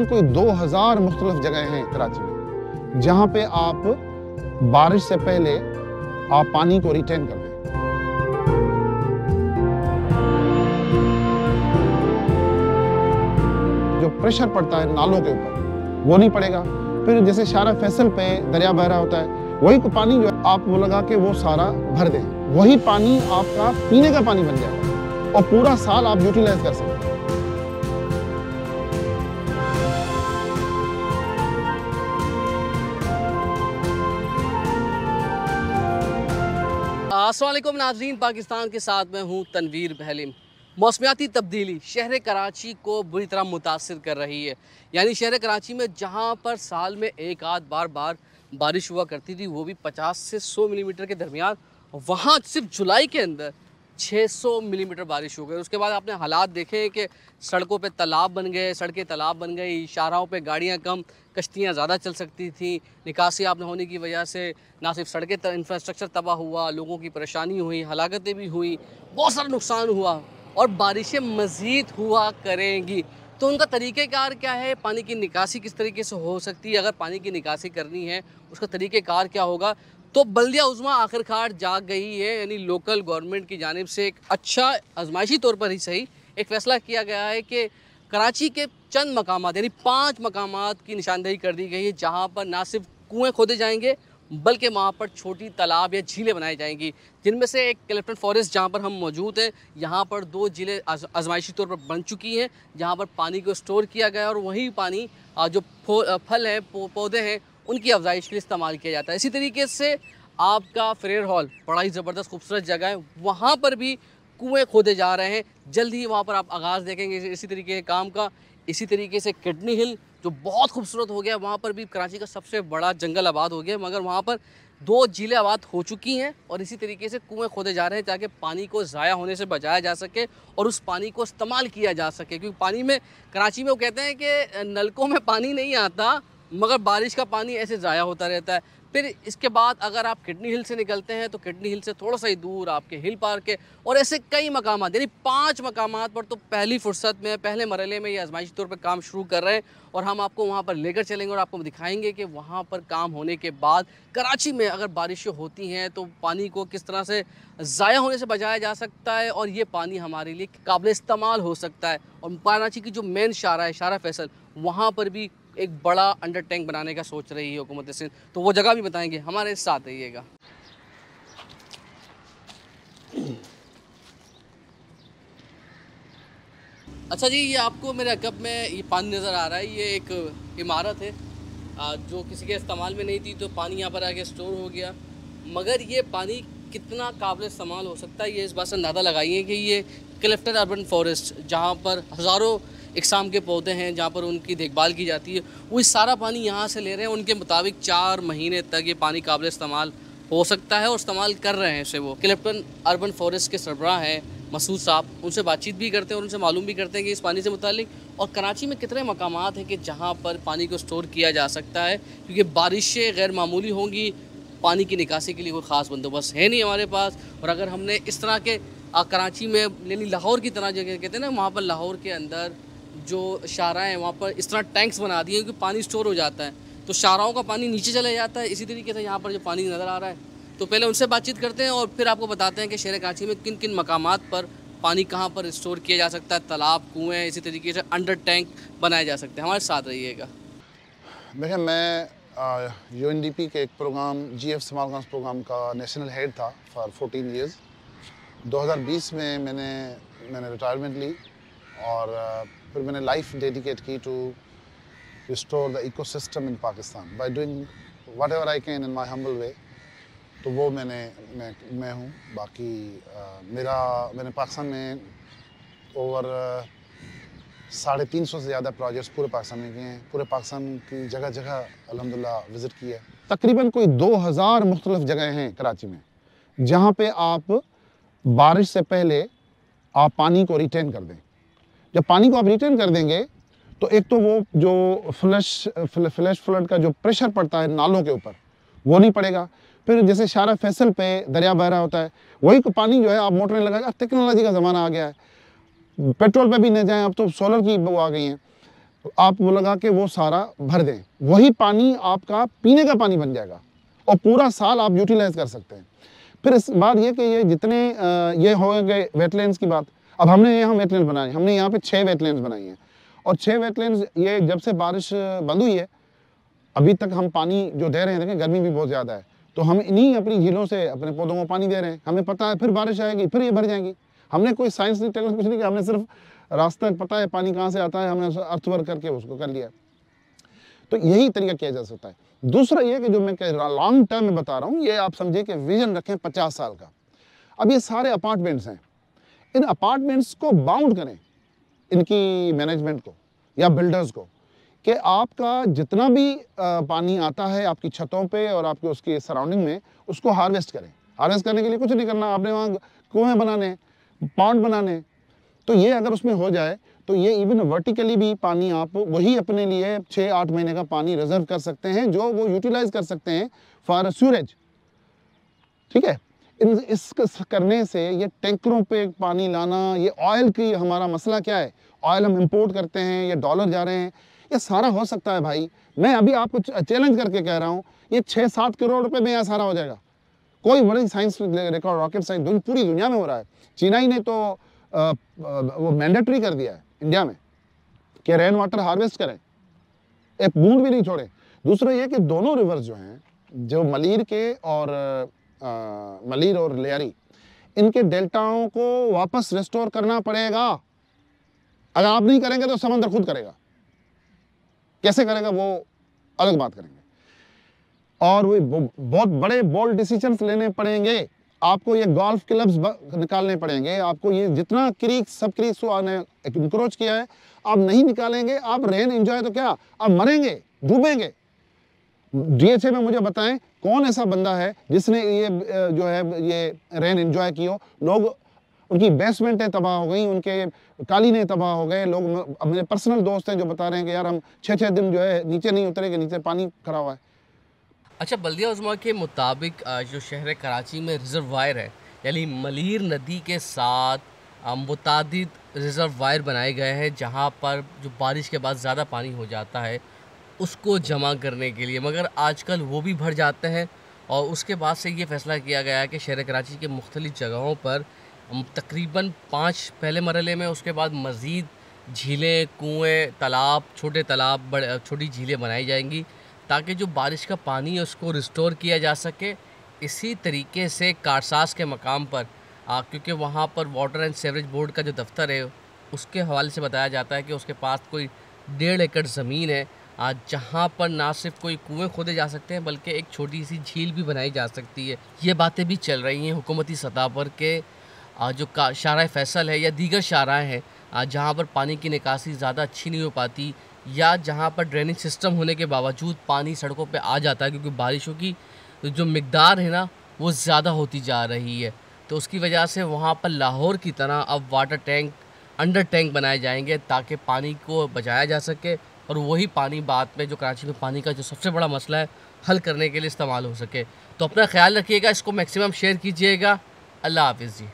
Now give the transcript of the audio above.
तकरीबन कोई 2000 मुख्तलिफ जगह हैं कराची में जहाँ पे आप बारिश से पहले आप पानी को रिटेन कर दें। जो प्रेशर पड़ता है नालों के ऊपर वो नहीं पड़ेगा। फिर जैसे शारा फैसल पे दरिया बह रहा होता है, वही पानी जो है आप वो लगा के वो सारा भर दें, वही पानी आपका पीने का पानी बन जाएगा और पूरा साल आप यूटिलाइज कर सकते हैं। अस्सलाम वालेकुम नाज़रीन, पाकिस्तान के साथ मैं हूँ तनवीर बहलीम। मौसमियाती तब्दीली शहर कराची को बुरी तरह मुतासिर कर रही है। यानी शहर कराची में जहाँ पर साल में एक आध बार बारिश हुआ करती थी, वो भी 50 से 100 मिलीमीटर के दरमियान, वहाँ सिर्फ जुलाई के अंदर 600 मिलीमीटर बारिश हो गई। उसके बाद आपने हालात देखे कि सड़कों पे तालाब बन गए, सड़कें तालाब बन गई, शाहराहों पे गाड़ियाँ कम, कश्तियाँ ज़्यादा चल सकती थी। निकासी आप होने की वजह से ना सिर्फ सड़कें इंफ्रास्ट्रक्चर तबाह हुआ, लोगों की परेशानी हुई, हलाकतें भी हुई, बहुत सारा नुकसान हुआ और बारिशें मज़ीद हुआ करेंगी। तो उनका तरीक़ेकार क्या है, पानी की निकासी किस तरीके से हो सकती है, अगर पानी की निकासी करनी है उसका तरीक़ेकार क्या होगा। तो बल्दिया उज़्मा आखिरकार जाग गई है। यानी लोकल गवर्नमेंट की जानिब से एक अच्छा आजमाइशी तौर पर ही सही एक फ़ैसला किया गया है कि कराची के चंद मकामात यानी 5 मकामात की निशानदेही कर दी गई है जहाँ पर ना सिर्फ कुएँ खोदे जाएंगे बल्कि वहाँ पर छोटी तालाब या झीलें बनाई जाएंगी, जिनमें से एक क्लिफ्टन फॉरेस्ट जहाँ पर हम मौजूद हैं, यहाँ पर 2 झीलें आजमाइशी तौर पर बन चुकी हैं जहाँ पर पानी को स्टोर किया गया और वही पानी जो फल हैं पौधे हैं उनकी अफजाइश के लिए इस्तेमाल किया जाता है। इसी तरीके से आपका फ्रेयर हॉल बड़ा ही ज़बरदस्त खूबसूरत जगह है, वहाँ पर भी कुएँ खोदे जा रहे हैं। जल्द ही वहाँ पर आप आगाज़ देखेंगे इसी तरीके के काम का। इसी तरीके से किडनी हिल जो बहुत खूबसूरत हो गया, वहाँ पर भी कराची का सबसे बड़ा जंगल आबाद हो गया, मगर वहाँ पर 2 झीलें आबाद हो चुकी हैं और इसी तरीके से कुएँ खोदे जा रहे हैं ताकि पानी को ज़ाया होने से बचाया जा सके और उस पानी को इस्तेमाल किया जा सके। क्योंकि पानी में कराची में वो कहते हैं कि नलकों में पानी नहीं आता मगर बारिश का पानी ऐसे ज़ाया होता रहता है। फिर इसके बाद अगर आप किडनी हिल से निकलते हैं तो किडनी हिल से थोड़ा सा ही दूर आपके हिल पार्क है और ऐसे कई मकामात यानी 5 मकामात पर तो पहली फुर्सत में पहले मरहले में ये आजमाइशी तौर पर काम शुरू कर रहे हैं और हम आपको वहाँ पर लेकर चलेंगे और आपको दिखाएंगे कि वहाँ पर काम होने के बाद कराची में अगर बारिशें होती हैं तो पानी को किस तरह से ज़ाया होने से बचाया जा सकता है और ये पानी हमारे लिए काबिल इस्तेमाल हो सकता है। और कराची की जो मेन शारा है, शारा फैसल, वहाँ पर भी एक बड़ा अंडर टैंक बनाने का सोच रही है हुकूमत सिंध, तो वो जगह भी बताएंगे, हमारे साथ रहिएगा। अच्छा जी, ये आपको मेरे अकब में ये पानी नज़र आ रहा है, ये एक इमारत है जो किसी के इस्तेमाल में नहीं थी तो पानी यहाँ पर आके स्टोर हो गया, मगर ये पानी कितना काबिल इस्तेमाल हो सकता है ये इस बात से अंदाज़ा लगाइए कि ये क्लिफ्टन अर्बन फॉरेस्ट जहाँ पर हज़ारों इकसाम के पौधे हैं, जहाँ पर उनकी देखभाल की जाती है, वो इस सारा पानी यहाँ से ले रहे हैं। उनके मुताबिक 4 महीने तक ये पानी काबिल इस्तेमाल हो सकता है और इस्तेमाल कर रहे हैं इसे। वो क्लिफ्टन अर्बन फॉरेस्ट के सरबराह हैं मसूद साहब, उनसे बातचीत भी करते हैं और उनसे मालूम भी करते हैं कि इस पानी से मुतालिक और कराची में कितने मकामात हैं कि जहाँ पर पानी को स्टोर किया जा सकता है। क्योंकि बारिशें गैर मामूली होंगी, पानी की निकासी के लिए कोई ख़ास बंदोबस्त है नहीं हमारे पास। और अगर हमने इस तरह के कराची में यानी लाहौर की तरह जगह कहते हैं ना, वहाँ पर लाहौर के अंदर जो शाहराह हैं वहाँ पर इस तरह टैंक्स बना दिए क्योंकि पानी स्टोर हो जाता है तो शाहराहों का पानी नीचे चला जाता है। इसी तरीके से यहाँ पर जो पानी नज़र आ रहा है, तो पहले उनसे बातचीत करते हैं और फिर आपको बताते हैं कि शहर कराची में किन किन मकामात पर पानी कहाँ पर स्टोर किया जा सकता है, तालाब, कुएँ, इसी तरीके से अंडर टैंक बनाए जा सकते हैं। हमारे साथ रहिएगा। देखिए, मैं UNDP के एक programme GF small grants programme का नेशनल हेड था फॉर 14 ईयर्स। 2020 में मैंने रिटायरमेंट ली और फिर मैंने लाइफ डेडिकेट की to restore the ecosystem in Pakistan by doing whatever I can in my humble way. तो वो मैं हूँ। बाकी मैंने पाकिस्तान में ओवर 350 से ज़्यादा प्रोजेक्ट्स पूरे पाकिस्तान में किए हैं। पूरे पाकिस्तान की जगह जगह अल्हम्दुलिल्लाह विज़िट किया है। तकरीबन कोई 2000 मुख्तलिफ जगह हैं कराची में जहाँ पे आप बारिश से पहले आप पानी को रिटेन कर दें। जब पानी को आप रिटेन कर देंगे तो एक तो वो जो फ्लैश फ्लड का जो प्रेशर पड़ता है नालों के ऊपर वो नहीं पड़ेगा। फिर जैसे शारा फैसल पे दरिया बह रहा होता है, वही पानी जो है आप मोटरें लगाएगा। टेक्नोलॉजी का ज़माना आ गया है, पेट्रोल पे भी नहीं जाएं, अब तो सोलर की वो आ गई हैं। आप वो लगा के वो सारा भर दें, वही पानी आपका पीने का पानी बन जाएगा और पूरा साल आप यूटिलाइज कर सकते हैं। फिर इस बात ये कि ये जितने ये हो गए वेटलैंड्स की बात। अब हमने यहाँ वेटलैंड बनाए, हमने यहाँ पे 6 वेटलैंड्स बनाई हैं और 6 वेटलैंड्स ये जब से बारिश बंद हुई है अभी तक हम पानी जो दे रहे हैं, देखें गर्मी भी बहुत ज़्यादा है, तो हम इन्हीं अपनी झीलों से अपने पौधों को पानी दे रहे हैं। हमें पता है फिर बारिश आएगी, फिर ये भर जाएंगी। हमने कोई साइंस नहीं, टेक्नोलॉजी कुछ नहीं किया, हमने सिर्फ रास्ता पता है पानी कहाँ से आता है, हमने अर्थवर्क करके उसको कर लिया। तो यही तरीका किया जा सकता है। दूसरा ये कि जो मैं कह रहा लॉन्ग टर्म में बता रहा हूँ, ये आप समझे कि विजन रखें 50 साल का। अब ये सारे अपार्टमेंट्स हैं, इन अपार्टमेंट्स को बाउंड करें, इनकी मैनेजमेंट को या बिल्डर्स को, कि आपका जितना भी पानी आता है आपकी छतों पे और आपके उसकी सराउंडिंग में, उसको हार्वेस्ट करें। हार्वेस्ट करने के लिए कुछ नहीं करना, आपने वहाँ कुएँ बनाने, पॉन्ड बनाने, तो ये अगर उसमें हो जाए तो ये इवन वर्टिकली भी पानी आप वही अपने लिए 6-8 महीने का पानी रिजर्व कर सकते हैं, जो वो यूटिलाइज कर सकते हैं फॉर सूरेज। ठीक है, इस करने से ये टैंकरों पे पानी लाना, ये ऑयल की हमारा मसला क्या है, ऑयल हम इंपोर्ट करते हैं, ये डॉलर जा रहे हैं, ये सारा हो सकता है भाई। मैं अभी आपको चैलेंज करके कह रहा हूँ, ये 6-7 करोड़ रुपए में यह सारा हो जाएगा। कोई बड़ी साइंस रिकॉर्ड, रॉकेट साइंस पूरी दुनिया में हो रहा है। चीना ही ने तो वो मैंडेटरी कर दिया है इंडिया में कि रेन वाटर हार्वेस्ट करें, एक बूंद भी नहीं छोड़े। दूसरा ये कि दोनों रिवर्स जो हैं, जो मलीर के और मलीर और लियारी, इनके डेल्टाओं को वापस रिस्टोर करना पड़ेगा। अगर आप नहीं करेंगे तो समंदर खुद करेगा। कैसे करेगा वो अलग बात करेंगे, और वो बहुत बड़े बोल्ड डिसीजंस लेने पड़ेंगे। आपको ये गोल्फ क्लब्स निकालने पड़ेंगे, आपको ये जितना क्रीक सब क्रीक्स को आपने इंक्रोच किया है आप नहीं निकालेंगे। आप रेन एंजॉय तो क्या, आप मरेंगे, डूबेंगे। DHA में मुझे बताएं कौन ऐसा बंदा है जिसने ये जो है ये रेन एंजॉय की हो। लोग उनकी बेसमेंटें तबाह हो गई, उनके कालीने तबाह हो गए। लोग, अब मेरे पर्सनल दोस्त हैं जो बता रहे हैं कि यार हम 6-6 दिन जो है नीचे नहीं उतरे कि नीचे पानी खड़ा हुआ है। अच्छा, बल्दिया उज़्मा के मुताबिक जो शहर कराची में रिजर्वायर है, यानी मलीर नदी के साथ मुतादिद रिजर्वायर बनाए गए हैं, जहां पर जो बारिश के बाद ज़्यादा पानी हो जाता है उसको जमा करने के लिए, मगर आजकल वो भी भर जाते हैं। और उसके बाद से ये फ़ैसला किया गया है कि शहर कराची के मुख्तलिफ़ जगहों पर तकरीबन 5 पहले मरहले में, उसके बाद मज़ीद झीलें, कुएँ, तालाब, छोटे तालाब, बड़े छोटी झीलें बनाई जाएंगी, ताकि जो बारिश का पानी है उसको रिस्टोर किया जा सके। इसी तरीके से कारसास के मकाम पर क्योंकि वहाँ पर वाटर एंड सीवरेज बोर्ड का जो दफ्तर है, उसके हवाले से बताया जाता है कि उसके पास कोई 1.5 एकड़ ज़मीन है, जहाँ पर ना सिर्फ कोई कुएँ खोदे जा सकते हैं बल्कि एक छोटी सी झील भी बनाई जा सकती है। ये बातें भी चल रही हैं हुकूमती सतह पर कि जो शाहराह फैसल है या दीगर शाहराएँ हैं जहाँ पर पानी की निकासी ज़्यादा अच्छी नहीं हो पाती, या जहाँ पर ड्रेनेज सिस्टम होने के बावजूद पानी सड़कों पे आ जाता है, क्योंकि बारिशों की जो मिकदार है ना वो ज़्यादा होती जा रही है, तो उसकी वजह से वहाँ पर लाहौर की तरह अब वाटर टैंक, अंडर टैंक बनाए जाएंगे ताकि पानी को बचाया जा सके और वही पानी बाद में जो कराची में पानी का जो सबसे बड़ा मसला है हल करने के लिए इस्तेमाल हो सके। तो अपना ख्याल रखिएगा, इसको मैक्सिमम शेयर कीजिएगा। अल्लाह हाफिज़ जी।